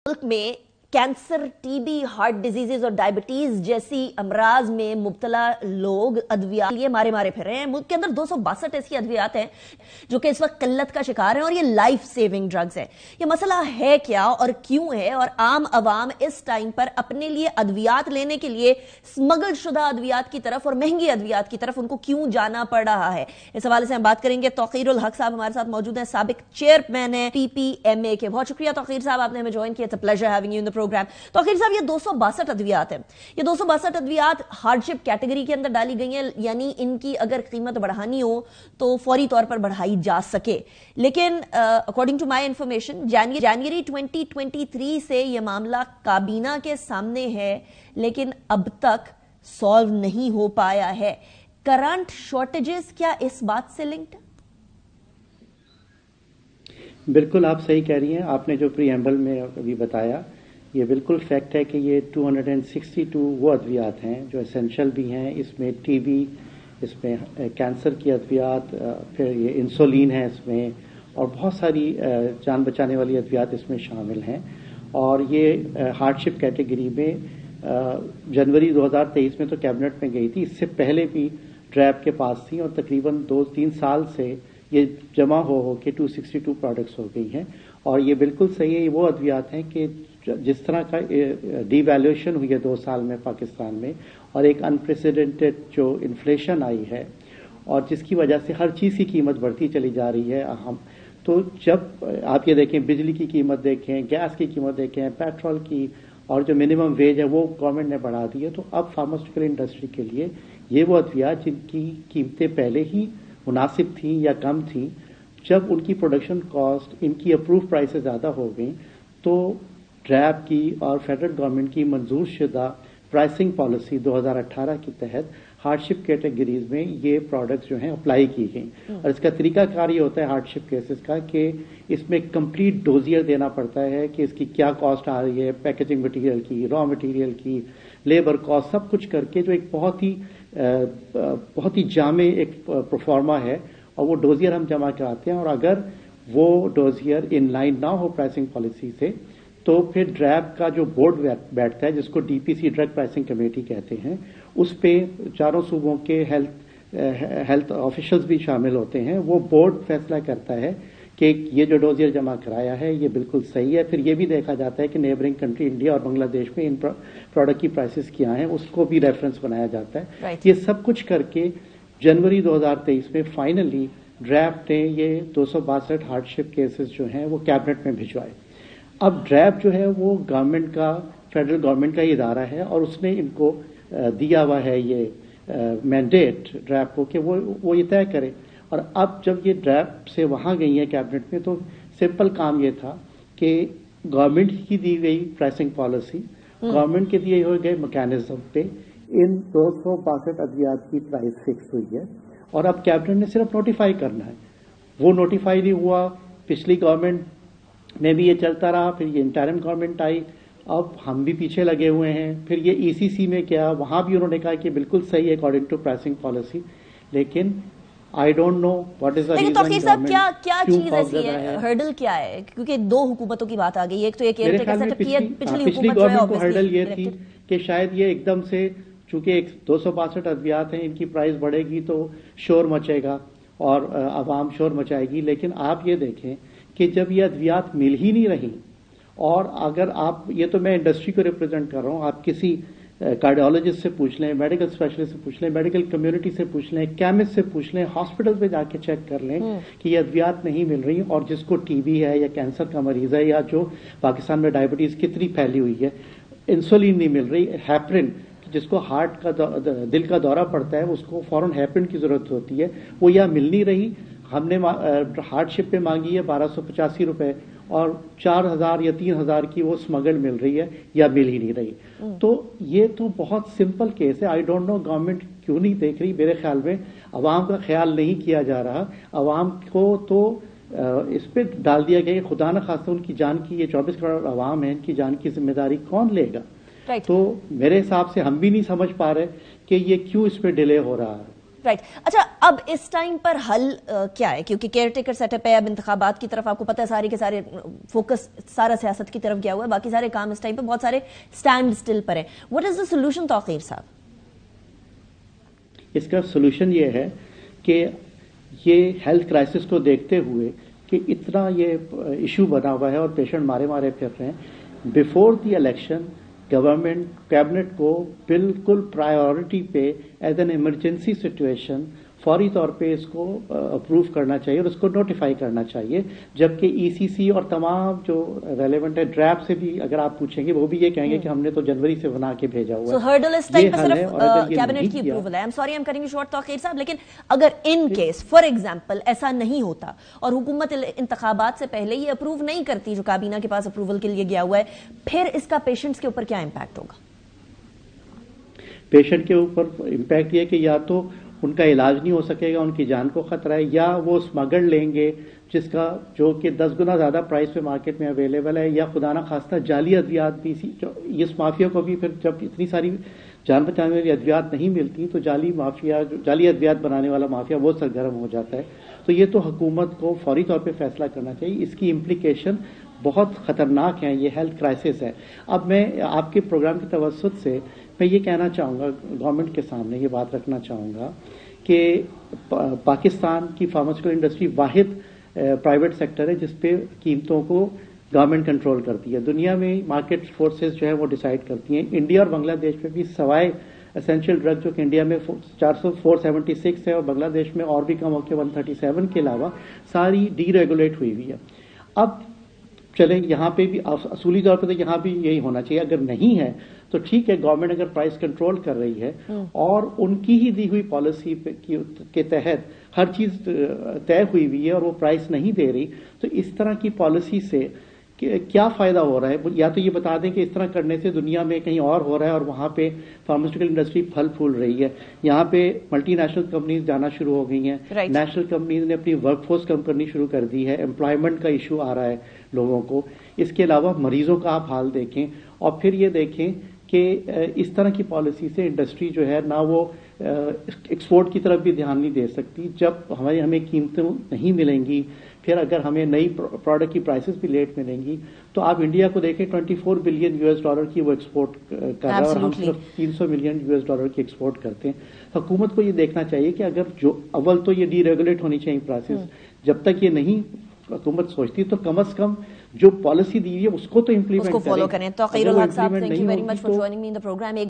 मुल्क में cancer, TB, heart diseases और डायबिटीज जैसी अमराज में मुब्तला लोग अद्वियात लिए मारे मारे फिर रहे हैं। मुल्क के अंदर 262 ऐसी अद्वियात हैं जो कि इस वक्त किल्लत का शिकार हैं और ये लाइफ सेविंग ड्रग्स हैं। ये मसला है क्या और क्यों है, और आम अवाम इस टाइम पर अपने लिए अद्वियात लेने के लिए स्मगल शुदा अद्वियात की तरफ और महंगी अद्वियात की तरफ उनको क्यों जाना पड़ रहा है, इस हवाले से हम बात करेंगे। तौकीरुल हक साहब हमारे साथ मौजूद हैं, साबिक चेयरमैन है PPMA के। बहुत शुक्रिया तौकीर साहब, आपने हमें ज्वाइन किया। It's a pleasure having you in the program. तो आखिर साहब, ये 262 अद्वियात है, ये 262 अद्वियात हार्डशिप कैटेगरी के अंदर डाली गई हैं, यानी इनकी अगर कीमत बढ़ानी हो तो फौरी तौर पर बढ़ाई जा सके। लेकिन अकॉर्डिंग टू माय इंफॉर्मेशन जनवरी 2023 से यह मामला काबीना के सामने है, लेकिन अब तक सॉल्व नहीं हो पाया है। करंट शॉर्टेजेस क्या इस बात से लिंक्ड है? बिल्कुल आप सही कह रही हैं। आपने जो प्रीएम्बल में अभी बताया ये बिल्कुल फैक्ट है कि ये 262 वो अद्वियात हैं जो एसेंशियल भी हैं। इसमें टीबी, इसमें कैंसर की अद्वियात, फिर ये इंसुलिन है इसमें, और बहुत सारी जान बचाने वाली अद्वियात इसमें शामिल हैं। और ये हार्डशिप कैटेगरी में जनवरी 2023 में तो कैबिनेट में गई थी, इससे पहले भी ड्रैब के पास थी और तकरीबन 2-3 साल से ये जमा हो के 262 प्रोडक्ट्स हो गई हैं। और ये बिल्कुल सही है, ये वो अद्वियात हैं कि जिस तरह का डिवैल्यूएशन हुई है 2 साल में पाकिस्तान में, और एक अनप्रेसिडेंटेड जो इन्फ्लेशन आई है और जिसकी वजह से हर चीज़ की कीमत बढ़ती चली जा रही है। हम तो जब आप ये देखें, बिजली की कीमत देखें, गैस की कीमत देखें, पेट्रोल की, और जो मिनिमम वेज है वो गवर्नमेंट ने बढ़ा दी है। तो अब फार्मास्यूटिकल इंडस्ट्री के लिए ये वो अद्वियात जिनकी कीमतें पहले ही मुनासिब थी या कम थी, जब उनकी प्रोडक्शन कॉस्ट, इनकी अप्रूव प्राइसेस ज़्यादा हो गई, तो ड्रैब की और फेडरल गवर्नमेंट की मंजूर शुदा प्राइसिंग पॉलिसी 2018 के तहत हार्डशिप कैटेगरीज में ये प्रोडक्ट्स जो हैं अप्लाई की गई। और इसका तरीकाकार ये होता है हार्डशिप केसेस का कि इसमें कंप्लीट डोजियर देना पड़ता है कि इसकी क्या कॉस्ट आ रही है, पैकेजिंग मटेरियल की, रॉ मटेरियल की, लेबर कॉस्ट, सब कुछ करके जो एक बहुत ही जामे एक प्रोफार्मा है, और वो डोजियर हम जमा कराते हैं। और अगर वो डोजियर इन लाइन ना हो प्राइसिंग पॉलिसी से, तो फिर ड्रैब का जो बोर्ड बैठता है, जिसको DPC ड्रग प्राइसिंग कमेटी कहते हैं, उस पे चारों सूबों के हेल्थ ऑफिशियल्स भी शामिल होते हैं। वो बोर्ड फैसला करता है कि ये जो डोजियर जमा कराया है ये बिल्कुल सही है। फिर ये भी देखा जाता है कि नेबरिंग कंट्री इंडिया और बांग्लादेश में इन प्रोडक्ट की प्राइसेस क्या हैं, उसको भी रेफरेंस बनाया जाता है। ये सब कुछ करके जनवरी 2023 में फाइनली ड्रैब ने ये 262 हार्डशिप केसेस जो हैं वो कैबिनेट में भिजवाए। अब ड्रैब जो है वो गवर्नमेंट का, फेडरल गवर्नमेंट का ही इदारा है, और उसने इनको दिया हुआ है ये मैंडेट ड्रैब को कि वो ये तय करे। और अब जब ये ड्रैब से वहां गई है कैबिनेट में, तो सिंपल काम ये था कि गवर्नमेंट की दी गई प्राइसिंग पॉलिसी, गवर्नमेंट के दिए हुए गए मैकेनिज्म पे इन 262 अद्वियात की प्राइस फिक्स हुई है। और अब कैबिनेट ने सिर्फ नोटिफाई करना है। वो नोटिफाई नहीं हुआ, पिछली गवर्नमेंट में भी ये चलता रहा, फिर ये इंटरिम गवर्नमेंट आई, अब हम भी पीछे लगे हुए हैं। फिर ये ECC में क्या, वहां भी उन्होंने कहा कि बिल्कुल सही है अकॉर्डिंग टू प्राइसिंग पॉलिसी, लेकिन I don't know what is the reason. तो साहब क्या चीज ऐसी है, हर्डल क्या है? क्योंकि 2 हुकूमतों की बात आ गई, एक तो ये पिछली गवर्नमेंट को हर्डल ये थी कि शायद ये एकदम से, चूंकि 262 अद्वियात हैं, इनकी प्राइस बढ़ेगी तो शोर मचेगा और आवाम शोर मचाएगी। लेकिन आप ये देखें कि जब ये अद्वियात मिल ही नहीं रही, और अगर आप, ये तो मैं इंडस्ट्री को रिप्रेजेंट कर रहा हूं, आप किसी कार्डियोलॉजिस्ट से पूछ लें, मेडिकल स्पेशलिस्ट से पूछ लें, मेडिकल कम्युनिटी से पूछ लें, केमिस्ट से पूछ लें, हॉस्पिटल पे जाके चेक कर लें कि ये अद्वियात नहीं मिल रही। और जिसको टीबी है या कैंसर का मरीज है, या जो पाकिस्तान में डायबिटीज कितनी फैली हुई है, इंसुलिन नहीं मिल रही, हेपरिन, जिसको हार्ट का दिल का दौरा पड़ता है उसको फौरन हेपरिन की जरूरत होती है, वो या मिल नहीं रही। हमने हार्डशिप पे मांगी है 1285 रुपए, और 4000 या 3000 की वो स्मगल मिल रही है या मिल ही नहीं रही। तो ये तो बहुत सिंपल केस है। आई डोंट नो गवर्नमेंट क्यों नहीं देख रही। मेरे ख्याल में अवाम का ख्याल नहीं किया जा रहा। अवाम को तो इस पे डाल दिया गया, खुदा न खास्ता उनकी जान की, ये 24 करोड़ अवाम है, इनकी जान की जिम्मेदारी कौन लेगा? तो मेरे हिसाब से हम भी नहीं समझ पा रहे कि ये क्यों इस पे डिले हो रहा है। رائٹ. اچھا اب اس ٹائم پر حل کیا ہے؟ کیونکہ کیئر ٹیکر سیٹ اپ ہے, اب انتخابات کی طرف آپ کو پتہ ہے سارے کے سارے فوکس سارا سیاست کی طرف گیا ہوا ہے, باقی سارے کام اس ٹائم پہ بہت سارے اسٹینڈ اسٹل پر ہیں. واٹ از دا سولوشن توقیر صاحب؟ اس کا سولوشن یہ ہے کہ یہ ہیلتھ کرائسس کو دیکھتے ہوئے کہ اتنا یہ ایشو بنا ہوا ہے اور پیشنٹ مارے پھر رہے ہیں, before the election government cabinet کو بالکل پرائیورٹی پہ ایز این ایمرجنسی سچویشن فوری طور پہ اس کو اپروو کرنا چاہیے اور اس کو نوٹیفائی کرنا چاہیے, جبکہ ای سی سی اور تمام جو ریلیونٹ ہے ڈریپ سے بھی اگر آپ پوچھیں گے وہ بھی یہ کہیں گے کہ ہم نے تو جنوری سے بنا کے بھیجا ہوا ہے. ہرڈل اس ٹائم پہ صرف کیبنٹ کی اپروول ہے. I am sorry I am cutting you short Tauqeer صاحب, لیکن اگر ان کیس فار ایگزامپل ایسا نہیں ہوتا اور حکومت انتخابات سے پہلے یہ اپروو نہیں کرتی جو کابینہ کے پاس اپروول کے لیے گیا ہوا ہے, پھر اس کا پیشنٹس کے اوپر کیا امپیکٹ ہوگا؟ پیشنٹ کے اوپر امپیکٹ یہ کہ یا تو ان کا علاج نہیں ہو سکے گا, ان کی جان کو خطرہ ہے, یا وہ اسمگل لیں گے جس کا جو کہ 10 گنا زیادہ پرائس پہ مارکیٹ میں اویلیبل ہے, یا خدا نہ خواستہ جعلی ادویات بھی اس مافیا کو بھی پھر جب اتنی ساری جان بچانے والی ادویات نہیں ملتی تو جعلی ادویات بنانے والا مافیا وہ سرگرم ہو جاتا ہے. تو یہ تو حکومت کو فوری طور پہ فیصلہ کرنا چاہیے, اس کی امپلیکیشن بہت خطرناک ہیں, یہ ہیلتھ کرائسس ہے. اب میں آپ کے پروگرام کی توسط سے میں یہ کہنا چاہوں گا, گورنمنٹ کے سامنے یہ بات رکھنا چاہوں گا کہ پاکستان کی فارماسیوٹیکل انڈسٹری واحد پرائیویٹ سیکٹر ہے جس پہ قیمتوں کو گورنمنٹ کنٹرول کرتی ہے. دنیا میں مارکیٹ فورسز جو ہے وہ ڈیسائیڈ کرتی ہیں. انڈیا اور بنگلہ دیش میں بھی سوائے اسینشیل ڈرگ جو کہ انڈیا میں 476 ہے اور بنگلہ دیش میں اور بھی کم ہو کے 137 کے علاوہ ساری ڈی ریگولیٹ ہوئی ہوئی ہے. اب چلیں یہاں پہ بھی اصولی طور پہ تو یہاں بھی یہی ہونا چاہیے, اگر نہیں ہے تو ٹھیک ہے گورنمنٹ اگر پرائس کنٹرول کر رہی ہے اور ان کی ہی دی ہوئی پالیسی کے تحت ہر چیز طے ہوئی ہے اور وہ پرائس نہیں دے رہی, تو اس طرح کی پالیسی سے کیا فائدہ ہو رہا ہے؟ یا تو یہ بتا دیں کہ اس طرح کرنے سے دنیا میں کہیں اور ہو رہا ہے اور وہاں پہ فارماسیوٹیکل انڈسٹری پھل پھول رہی ہے, یہاں پہ ملٹی نیشنل کمپنیز جانا شروع ہو گئی ہیں, نیشنل کمپنیز نے اپنی ورک فورس کم کرنی شروع کر دی ہے, امپلائمنٹ کا ایشو آ رہا ہے لوگوں کو. اس کے علاوہ مریضوں کا آپ حال دیکھیں اور پھر یہ دیکھیں کہ اس طرح کی پالیسی سے انڈسٹری جو ہے نہ وہ ایکسپورٹ کی طرف بھی دھیان نہیں دے سکتی. جب ہمیں قیمتیں نہیں ملیں گی, پھر اگر ہمیں نئی پروڈکٹ کی پرائسز بھی لیٹ ملیں گی, تو آپ انڈیا کو دیکھیں $24 بلین کی وہ ایکسپورٹ کر رہا ہے اور ہم صرف $300 ملین کی ایکسپورٹ کرتے ہیں. حکومت کو یہ دیکھنا چاہیے کہ اگر جو اول تو یہ ڈی ریگولیٹ ہونی چاہیے پرائسز, جب تک یہ نہیں حکومت سوچتی تو کم از کم جو پالیسی دی ہے اس کو تو امپلیمنٹ فالو کریں. توقیر الحق صاحب, thank you very much for joining me in the programme.